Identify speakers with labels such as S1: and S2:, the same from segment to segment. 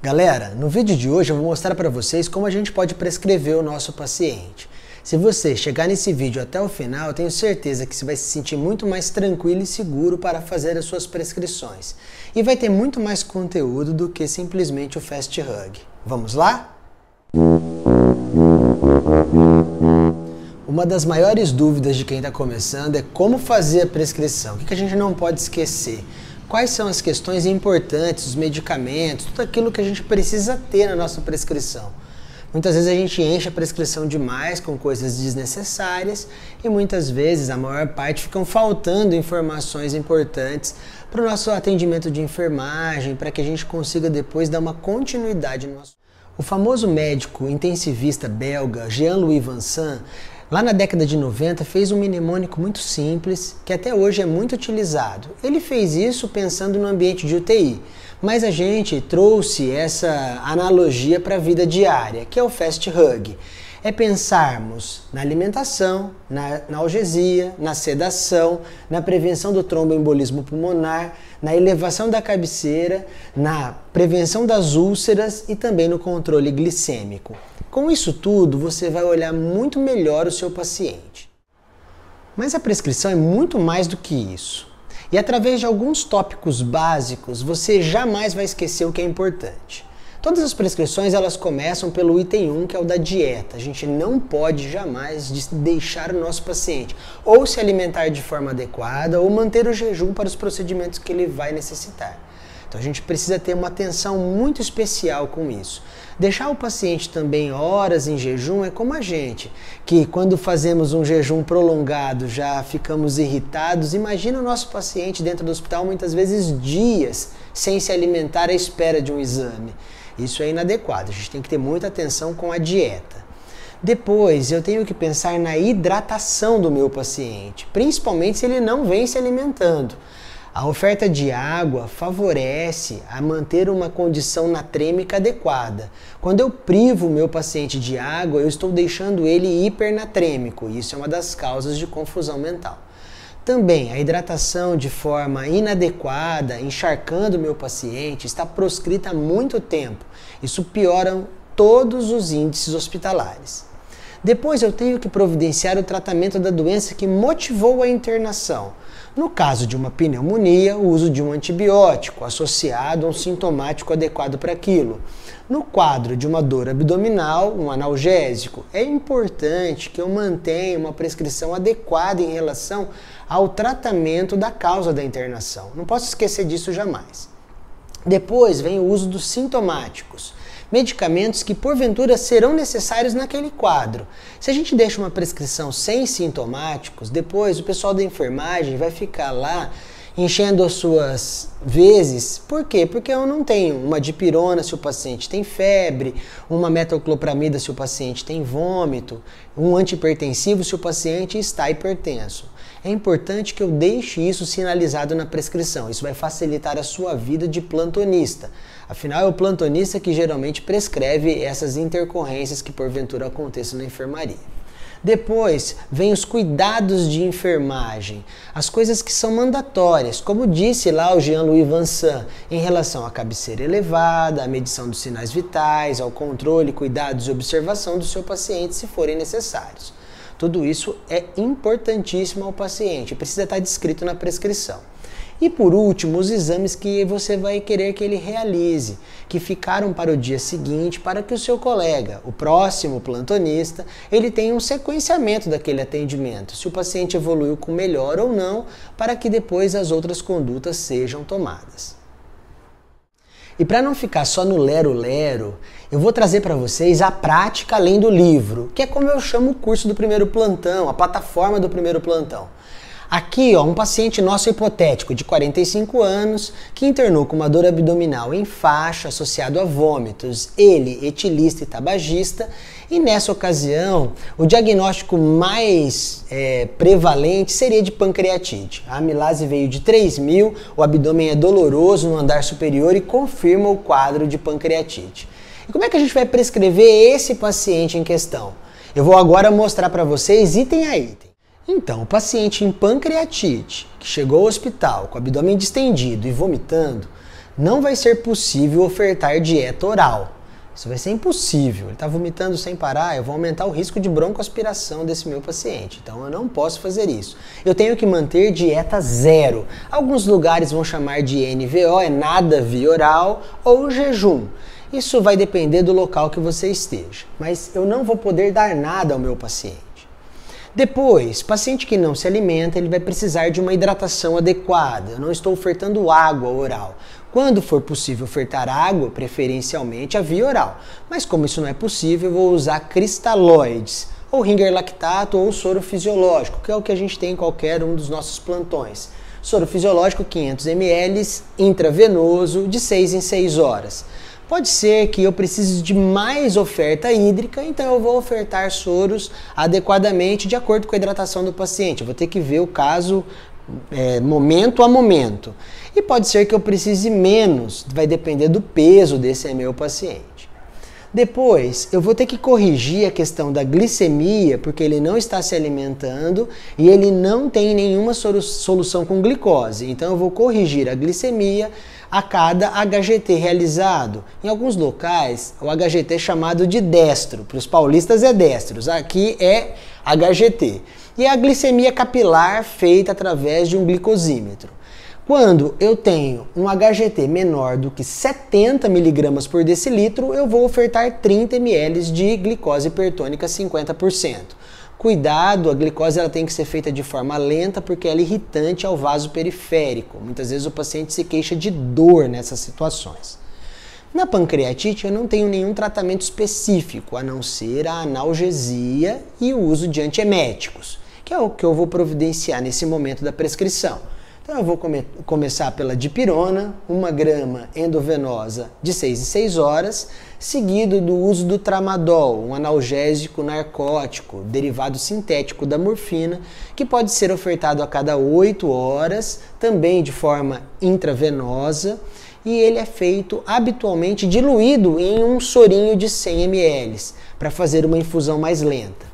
S1: Galera, no vídeo de hoje eu vou mostrar para vocês como a gente pode prescrever o nosso paciente. Se você chegar nesse vídeo até o final, eu tenho certeza que você vai se sentir muito mais tranquilo e seguro para fazer as suas prescrições. E vai ter muito mais conteúdo do que simplesmente o Fast Hug. Vamos lá? Uma das maiores dúvidas de quem está começando é como fazer a prescrição. O que a gente não pode esquecer? Quais são as questões importantes, os medicamentos, tudo aquilo que a gente precisa ter na nossa prescrição. Muitas vezes a gente enche a prescrição demais com coisas desnecessárias e muitas vezes, a maior parte, ficam faltando informações importantes para o nosso atendimento de enfermagem, para que a gente consiga depois dar uma continuidade no nosso... O famoso médico intensivista belga Jean-Louis Vincent, lá na década de 90, fez um mnemônico muito simples, que até hoje é muito utilizado. Ele fez isso pensando no ambiente de UTI, mas a gente trouxe essa analogia para a vida diária, que é o Fast Hug. É pensarmos na alimentação, na analgesia, na sedação, na prevenção do tromboembolismo pulmonar, na elevação da cabeceira, na prevenção das úlceras e também no controle glicêmico. Com isso tudo, você vai olhar muito melhor o seu paciente. Mas a prescrição é muito mais do que isso. E através de alguns tópicos básicos, você jamais vai esquecer o que é importante. Todas as prescrições elas começam pelo item 1, que é o da dieta. A gente não pode jamais deixar o nosso paciente ou se alimentar de forma adequada ou manter o jejum para os procedimentos que ele vai necessitar. Então a gente precisa ter uma atenção muito especial com isso. Deixar o paciente também horas em jejum é como a gente, que quando fazemos um jejum prolongado já ficamos irritados. Imagina o nosso paciente dentro do hospital muitas vezes dias sem se alimentar à espera de um exame. Isso é inadequado, a gente tem que ter muita atenção com a dieta. Depois eu tenho que pensar na hidratação do meu paciente, principalmente se ele não vem se alimentando. A oferta de água favorece a manter uma condição natrêmica adequada. Quando eu privo o meu paciente de água, eu estou deixando ele hipernatrêmico, e isso é uma das causas de confusão mental. Também a hidratação de forma inadequada, encharcando o meu paciente, está proscrita há muito tempo. Isso piora todos os índices hospitalares. Depois eu tenho que providenciar o tratamento da doença que motivou a internação. No caso de uma pneumonia, o uso de um antibiótico associado a um sintomático adequado para aquilo. No quadro de uma dor abdominal, um analgésico. É importante que eu mantenha uma prescrição adequada em relação ao tratamento da causa da internação. Não posso esquecer disso jamais. Depois vem o uso dos sintomáticos. Medicamentos que porventura serão necessários naquele quadro. Se a gente deixa uma prescrição sem sintomáticos, depois o pessoal da enfermagem vai ficar lá enchendo as suas vezes. Por quê? Porque eu não tenho uma dipirona se o paciente tem febre, uma metoclopramida se o paciente tem vômito, um antihipertensivo se o paciente está hipertenso. É importante que eu deixe isso sinalizado na prescrição. Isso vai facilitar a sua vida de plantonista. Afinal, é o plantonista que geralmente prescreve essas intercorrências que porventura aconteçam na enfermaria. Depois, vem os cuidados de enfermagem, as coisas que são mandatórias, como disse lá o Jean-Louis Vincent, em relação à cabeceira elevada, à medição dos sinais vitais, ao controle, cuidados e observação do seu paciente, se forem necessários. Tudo isso é importantíssimo ao paciente, precisa estar descrito na prescrição. E por último, os exames que você vai querer que ele realize, que ficaram para o dia seguinte, para que o seu colega, o próximo plantonista, ele tenha um sequenciamento daquele atendimento, se o paciente evoluiu com melhor ou não, para que depois as outras condutas sejam tomadas. E para não ficar só no lero-lero, eu vou trazer para vocês a prática além do livro, que é como eu chamo o curso do primeiro plantão, a plataforma do primeiro plantão. Aqui, um paciente nosso hipotético de 45 anos que internou com uma dor abdominal em faixa associado a vômitos, ele etilista e tabagista, e nessa ocasião o diagnóstico mais prevalente seria de pancreatite. A amilase veio de 3.000, o abdômen é doloroso no andar superior e confirma o quadro de pancreatite. E como é que a gente vai prescrever esse paciente em questão? Eu vou agora mostrar para vocês item a item. Então, o paciente em pancreatite, que chegou ao hospital com o abdômen distendido e vomitando, não vai ser possível ofertar dieta oral. Isso vai ser impossível. Ele está vomitando sem parar, eu vou aumentar o risco de broncoaspiração desse meu paciente. Então eu não posso fazer isso. Eu tenho que manter dieta zero. Alguns lugares vão chamar de NVO, é nada via oral, ou jejum. Isso vai depender do local que você esteja. Mas eu não vou poder dar nada ao meu paciente. Depois, paciente que não se alimenta, ele vai precisar de uma hidratação adequada. Eu não estou ofertando água oral. Quando for possível ofertar água, preferencialmente a via oral. Mas como isso não é possível, eu vou usar cristalóides, ou ringer lactato ou soro fisiológico, que é o que a gente tem em qualquer um dos nossos plantões. Soro fisiológico 500 ml, intravenoso, de 6 em 6 horas. Pode ser que eu precise de mais oferta hídrica, então eu vou ofertar soros adequadamente de acordo com a hidratação do paciente. Eu vou ter que ver o caso momento a momento. E pode ser que eu precise menos, vai depender do peso desse meu paciente. Depois, eu vou ter que corrigir a questão da glicemia, porque ele não está se alimentando e ele não tem nenhuma solução com glicose. Então eu vou corrigir a glicemia a cada HGT realizado. Em alguns locais, o HGT é chamado de destro. Para os paulistas é destros, aqui é HGT. E é a glicemia capilar feita através de um glicosímetro. Quando eu tenho um HGT menor do que 70 mg por decilitro, eu vou ofertar 30 ml de glicose hipertônica 50%. Cuidado, a glicose ela tem que ser feita de forma lenta porque ela é irritante ao vaso periférico. Muitas vezes o paciente se queixa de dor nessas situações. Na pancreatite eu não tenho nenhum tratamento específico, a não ser a analgesia e o uso de antieméticos, que é o que eu vou providenciar nesse momento da prescrição. Então eu vou começar pela dipirona, 1 grama endovenosa de 6 em 6 horas, seguido do uso do tramadol, um analgésico narcótico, derivado sintético da morfina, que pode ser ofertado a cada 8 horas, também de forma intravenosa, e ele é feito habitualmente diluído em um sorinho de 100 ml, para fazer uma infusão mais lenta.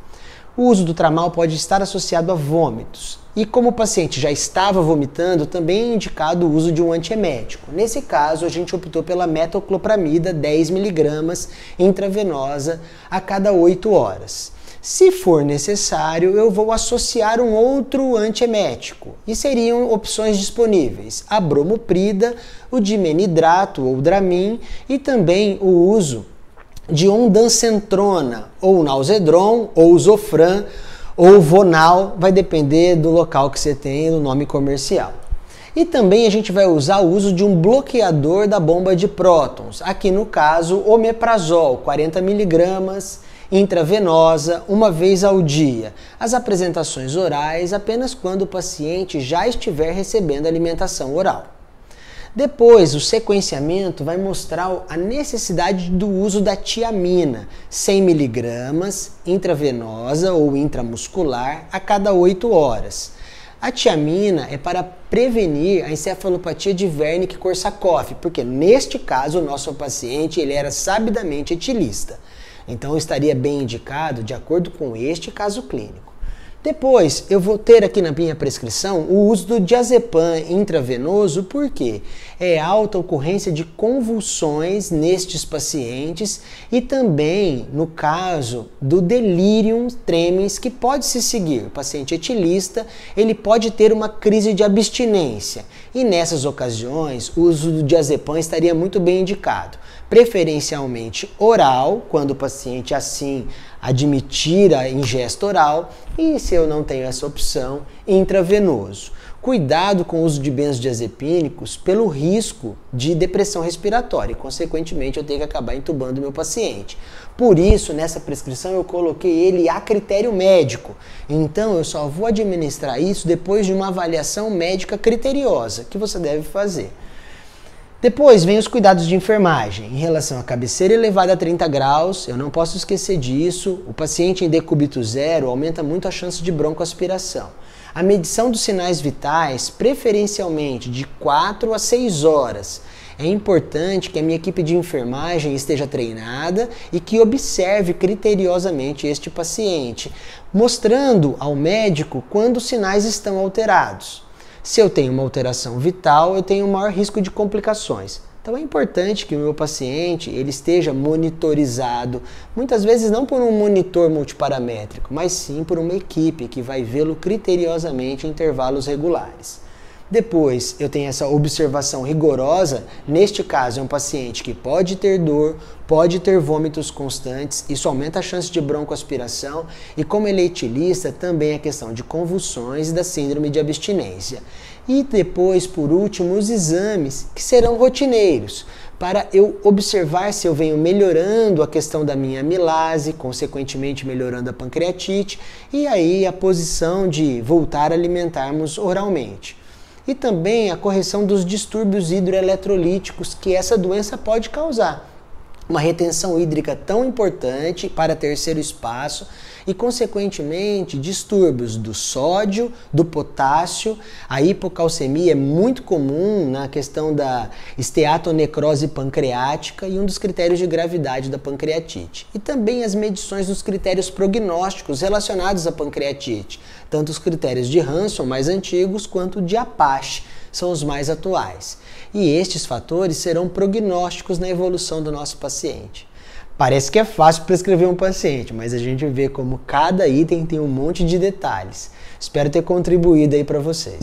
S1: O uso do tramal pode estar associado a vômitos. E como o paciente já estava vomitando, também é indicado o uso de um antiemético. Nesse caso, a gente optou pela metoclopramida 10 mg intravenosa a cada 8 horas. Se for necessário, eu vou associar um outro antiemético. E seriam opções disponíveis: a bromoprida, o dimenidrato ou Dramin e também o uso de ondansetrona, ou Nalzedron, ou Zofran, ou Vonal, vai depender do local que você tem e do nome comercial. E também a gente vai usar o uso de um bloqueador da bomba de prótons, aqui no caso omeprazol, 40 mg intravenosa, uma vez ao dia. As apresentações orais apenas quando o paciente já estiver recebendo alimentação oral. Depois, o sequenciamento vai mostrar a necessidade do uso da tiamina, 100 mg intravenosa ou intramuscular a cada 8 horas. A tiamina é para prevenir a encefalopatia de Wernicke-Korsakoff, porque neste caso o nosso paciente ele era sabidamente etilista. Então estaria bem indicado de acordo com este caso clínico. Depois, eu vou ter aqui na minha prescrição o uso do diazepam intravenoso, porque é alta ocorrência de convulsões nestes pacientes e também no caso do delirium tremens que pode se seguir. O paciente etilista, ele pode ter uma crise de abstinência e nessas ocasiões o uso do diazepam estaria muito bem indicado. Preferencialmente oral, quando o paciente assim admitir a ingesta oral, e se eu não tenho essa opção, intravenoso. Cuidado com o uso de benzodiazepínicos pelo risco de depressão respiratória e, consequentemente, eu tenho que acabar entubando meu paciente. Por isso, nessa prescrição, eu coloquei ele a critério médico. Então, eu só vou administrar isso depois de uma avaliação médica criteriosa, que você deve fazer. Depois vem os cuidados de enfermagem. Em relação à cabeceira elevada a 30 graus, eu não posso esquecer disso. O paciente em decúbito zero aumenta muito a chance de broncoaspiração. A medição dos sinais vitais, preferencialmente de 4 a 6 horas. É importante que a minha equipe de enfermagem esteja treinada e que observe criteriosamente este paciente, mostrando ao médico quando os sinais estão alterados. Se eu tenho uma alteração vital, eu tenho um maior risco de complicações. Então é importante que o meu paciente ele esteja monitorizado, muitas vezes não por um monitor multiparamétrico, mas sim por uma equipe que vai vê-lo criteriosamente em intervalos regulares. Depois, eu tenho essa observação rigorosa, neste caso é um paciente que pode ter dor, pode ter vômitos constantes, isso aumenta a chance de broncoaspiração e como ele é etilista, também a questão de convulsões e da síndrome de abstinência. E depois, por último, os exames que serão rotineiros, para eu observar se eu venho melhorando a questão da minha amilase, consequentemente melhorando a pancreatite, e aí a posição de voltar a alimentarmos oralmente. E também a correção dos distúrbios hidroeletrolíticos que essa doença pode causar. Uma retenção hídrica tão importante para terceiro espaço e, consequentemente, distúrbios do sódio, do potássio. A hipocalcemia é muito comum na questão da esteatonecrose pancreática e um dos critérios de gravidade da pancreatite. E também as medições dos critérios prognósticos relacionados à pancreatite, tanto os critérios de Hanson mais antigos quanto de Apache são os mais atuais. E estes fatores serão prognósticos na evolução do nosso paciente. Parece que é fácil prescrever um paciente, mas a gente vê como cada item tem um monte de detalhes. Espero ter contribuído aí para vocês.